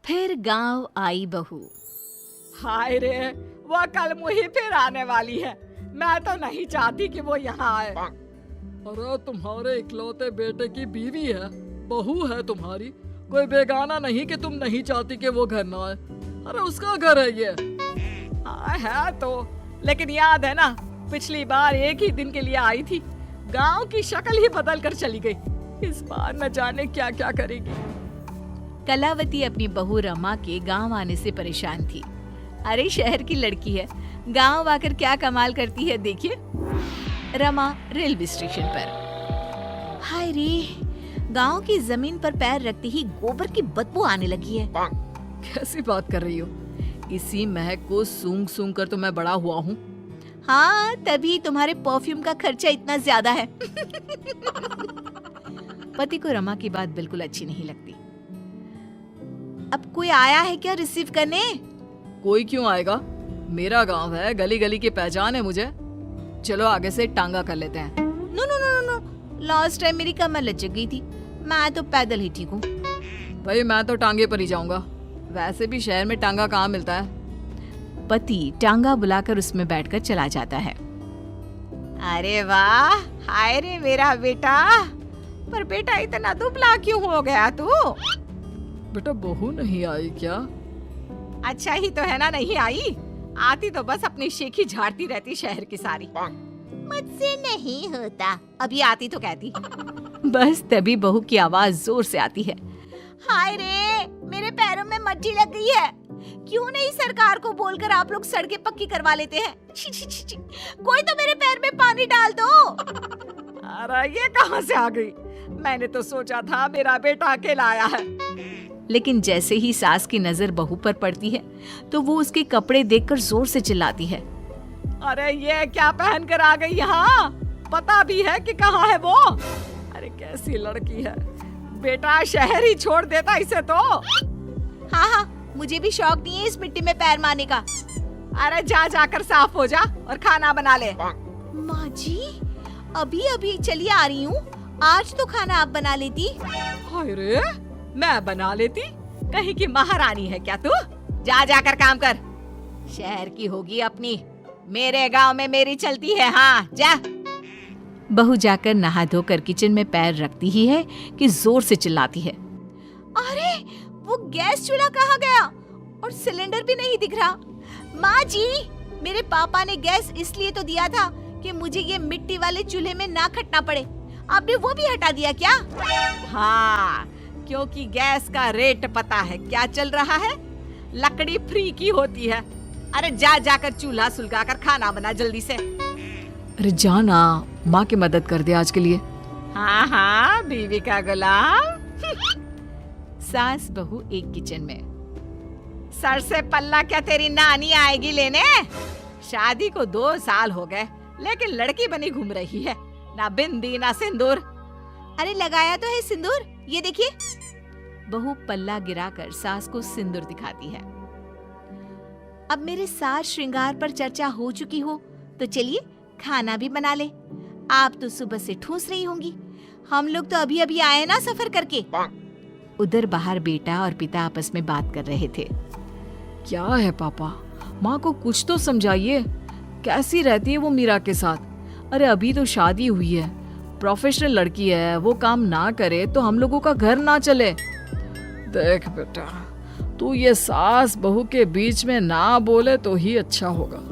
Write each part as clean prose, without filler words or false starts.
फिर गांव आई बहू। हाय रे, वो कल मुही फिर आने वाली है। मैं तो नहीं चाहती कि वो यहाँ आए। अरे तुम्हारे इकलौते बेटे की बीवी है, बहू है तुम्हारी, कोई बेगाना नहीं कि तुम नहीं चाहती कि वो घर ना आए। अरे उसका घर है ये। हाँ है तो, लेकिन याद है ना पिछली बार एक ही दिन के लिए आई थी, गांव की शक्ल ही बदल कर चली गई। इस बार न जाने क्या क्या करेगी। कलावती अपनी बहू रमा के गांव आने से परेशान थी। अरे शहर की लड़की है, गांव आकर क्या कमाल करती है देखिए। रमा रेलवे स्टेशन पर। हाय रे, गांव की जमीन पर पैर रखते ही गोबर की बदबू आने लगी है। कैसी बात कर रही हो? इसी महक को सूंघ सूंघ कर तो मैं बड़ा हुआ हूँ। हाँ, तभी तुम्हारे परफ्यूम का खर्चा इतना ज्यादा है। पति को रमा की बात बिल्कुल अच्छी नहीं लगती। अब कोई आया है क्या रिसीव करने? कोई क्यों आएगा, मेरा गांव है, गली गली की पहचान है मुझे। चलो आगे से टांगा कर लेते हैं। No no no no no, last time मेरी कमर लचक गई थी, मैं तो पैदल ही ठीक हूँ। भाई मैं तो टांगे पर ही जाऊंगा, वैसे भी शहर में टांगा कहाँ मिलता है। पति टांगा बुलाकर उसमें बैठकर चला जाता है। अरे वाह, हाय रे मेरा बेटा। पर बेटा इतना दुबला क्यों हो गया तू? बेटा बहू नहीं आई क्या? अच्छा ही तो है ना नहीं आई, आती तो बस अपनी शेखी झाड़ती रहती शहर की सारी। मुझसे नहीं होता, अभी आती तो कहती। बस तभी बहू की आवाज जोर से आती है। हाय रे, मेरे पैरों में मट्टी लग गई है। क्यों नहीं सरकार को बोलकर आप लोग सड़कें पक्की करवा लेते हैं? छी छी छी छी। कोई तो मेरे पैर में पानी डाल दो। अरे ये कहां से आ गई? मैंने तो सोचा था मेरा बेटा अकेला आया है। लेकिन जैसे ही सास की नजर बहू पर पड़ती है तो वो उसके कपड़े देखकर जोर से चिल्लाती है। अरे ये क्या पहन कर आ गई यहाँ? पता भी है कि कहाँ है वो? अरे कैसी लड़की है, बेटा शहर ही छोड़ देता इसे तो। हाँ हाँ, मुझे भी शौक नहीं है इस मिट्टी में पैर मारने का। अरे जा जाकर साफ हो जा और खाना बना ले। माँ जी, अभी अभी चली आ रही हूँ, आज तो खाना आप बना लेती। हाय रे, मैं बना लेती? कहीं की महारानी है क्या तू? जा जाकर काम कर, शहर की होगी अपनी, मेरे गांव में मेरी चलती है। हाँ जा। बहू जाकर नहा धोकर किचन में पैर रखती ही है कि जोर से चिल्लाती है। अरे वो गैस चूल्हा कहाँ गया और सिलेंडर भी नहीं दिख रहा। माँ जी, मेरे पापा ने गैस इसलिए तो दिया था कि मुझे ये मिट्टी वाले चूल्हे में ना खटना पड़े, आपने वो भी हटा दिया क्या? हाँ, क्योंकि गैस का रेट पता है क्या चल रहा है, लकड़ी फ्री की होती है। अरे जा जाकर चूल्हा सुलगाकर खाना बना जल्दी से। अरे जाना, माँ की मदद कर दे आज के लिए। हाँ हाँ, बीवी का गुलाम। सास बहू एक किचन में। सर से पल्ला क्या तेरी नानी आएगी लेने? शादी को 2 साल हो गए, लेकिन लड़की बनी घूम रही है, ना बिंदी ना सिंदूर। अरे लगाया तो है सिंदूर, ये देखिए। बहू पल्ला गिराकर सास को सिंदूर दिखाती है। अब मेरे सास श्रृंगार पर चर्चा हो चुकी हो तो चलिए खाना भी बना ले। आप तो सुबह से ठूस रही होंगी, हम लोग तो अभी अभी आए ना सफर करके। उधर बाहर बेटा और पिता आपस में बात कर रहे थे। क्या है पापा, माँ को कुछ तो समझाइए, कैसी रहती है वो मीरा के साथ? अरे अभी तो शादी हुई है, प्रोफेशनल लड़की है, वो काम ना करे तो हम लोगों का घर ना चले। देख बेटा, तू ये सास बहू के बीच में ना बोले तो ही अच्छा होगा।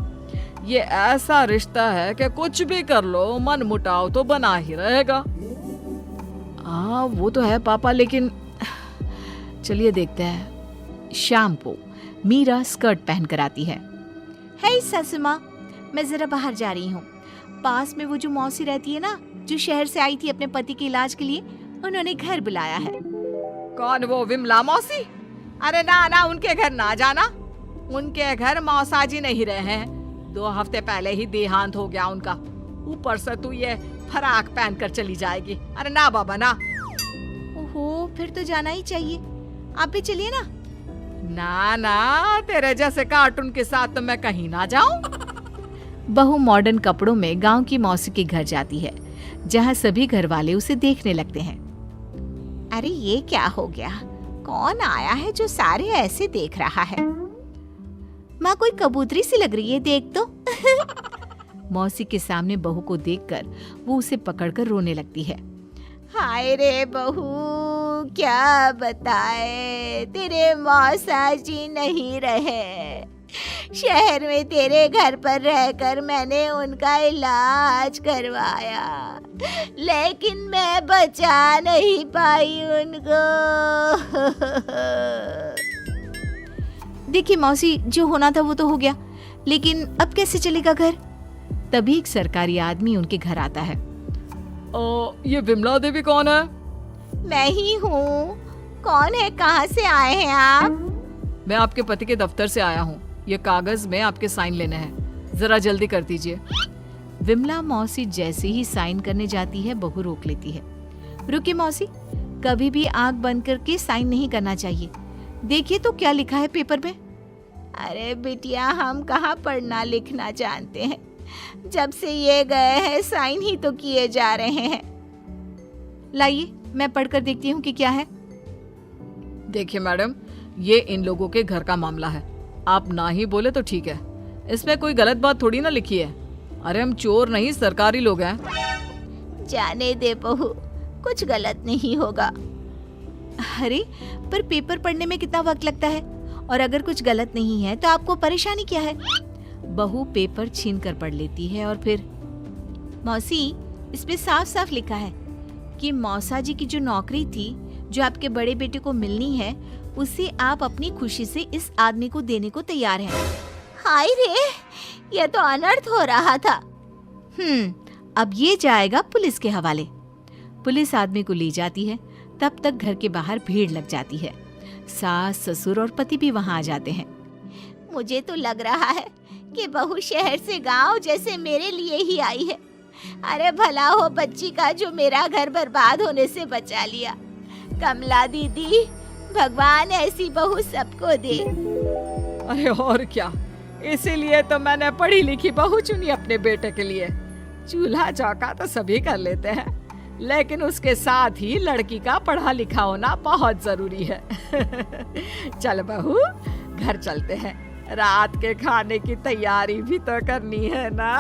ये ऐसा रिश्ता है कि कुछ भी कर लो मन मुटाव तो बना ही रहेगा। हाँ वो तो है पापा, लेकिन चलिए देखते हैं। शाम को मीरा स्कर्ट पहन कर आती है। हे सासू माँ, मैं जरा बाहर जा रही हूँ। पास में वो जो मौसी रहती है ना, जो शहर से आई थी अपने पति के इलाज के लिए, उन्होंने घर बुलाया है। कौन, वो विमला मौसी? अरे ना ना, उनके घर ना जाना, उनके घर मौसाजी नहीं रहे हैं, 2 हफ्ते पहले ही देहांत हो गया उनका। ऊपर से तू ये फराक पहन कर चली जाएगी। अरे ना बाबा ना। ओहो, फिर तो जाना ही चाहिए, आप भी चलिए ना। ना ना, तेरे जैसे कार्टून के साथ तो मैं कहीं ना जाऊं। बहू मॉडर्न कपड़ों में गांव की मौसी के घर जाती है, जहां सभी घर वाले उसे देखने लगते हैं। अरे ये क्या हो गया, कौन आया है जो सारे ऐसे देख रहा है? माँ, कोई कबूतरी सी लग रही है, देख तो। मौसी के सामने बहू को देखकर वो उसे पकड़कर रोने लगती है। हाय रे बहू, क्या बताए, तेरे मौसा जी नहीं रहे। शहर में तेरे घर पर रहकर मैंने उनका इलाज करवाया, लेकिन मैं बचा नहीं पाई उनको। देखिए मौसी, जो होना था वो तो हो गया, लेकिन अब कैसे चलेगा घर? तभी एक सरकारी आदमी उनके घर आता है। ये विमला देवी कौन है? मैं ही हूँ। कौन है, कहाँ से आए हैं आप? मैं आपके पति के दफ्तर से आया हूँ। ये कागज में आपके साइन लेने हैं, जरा जल्दी कर दीजिए। विमला मौसी जैसे ही साइन करने जाती है, बहू रोक लेती है। रुकिए मौसी, कभी भी आंख बंद करके साइन नहीं करना चाहिए। देखिए तो क्या लिखा है पेपर में। अरे बिटिया, हम कहाँ पढ़ना लिखना जानते हैं। जब से ये गए हैं साइन ही तो किए जा रहे हैं। लाइए, मैं पढ़कर देखती हूँ कि क्या है। देखिए मैडम, ये इन लोगों के घर का मामला है। आप ना ही बोले तो ठीक है, इसमें कोई गलत बात थोड़ी ना लिखी है। अरे हम चोर नहीं, सरकारी लोग हैं। जाने दे बहू, कुछ गलत नहीं होगा। अरे पर पेपर पढ़ने में कितना वक्त लगता है, और अगर कुछ गलत नहीं है तो आपको परेशानी क्या है? बहू पेपर छीन कर पढ़ लेती है और फिर, मौसी, इसमें साफ साफ लिखा है कि मौसा जी की जो नौकरी थी, जो आपके बड़े बेटे को मिलनी है, उसे आप अपनी खुशी से इस आदमी को देने को तैयार हैं। हाय रे, ये तो अनर्थ हो रहा था। अब ये जाएगा पुलिस के हवाले। पुलिस आदमी को ले जाती है। तब तक घर के बाहर भीड़ लग जाती है। सास, ससुर और पति भी वहां आ जाते हैं। मुझे तो लग रहा है कि बहू शहर से गांव जैसे मेरे लिए ही आई है। अरे भला हो बच्ची का जो मेरा घर बर्बाद होने से बचा लिया। कमला दीदी, भगवान ऐसी बहू सबको दे। अरे और क्या, इसीलिए तो मैंने पढ़ी लिखी बहू चुनी अपने बेटे के लिए। चूल्हा चौका तो सभी कर लेते हैं, लेकिन उसके साथ ही लड़की का पढ़ा लिखा होना बहुत जरूरी है। चल बहू, घर चलते हैं, रात के खाने की तैयारी भी तो करनी है ना।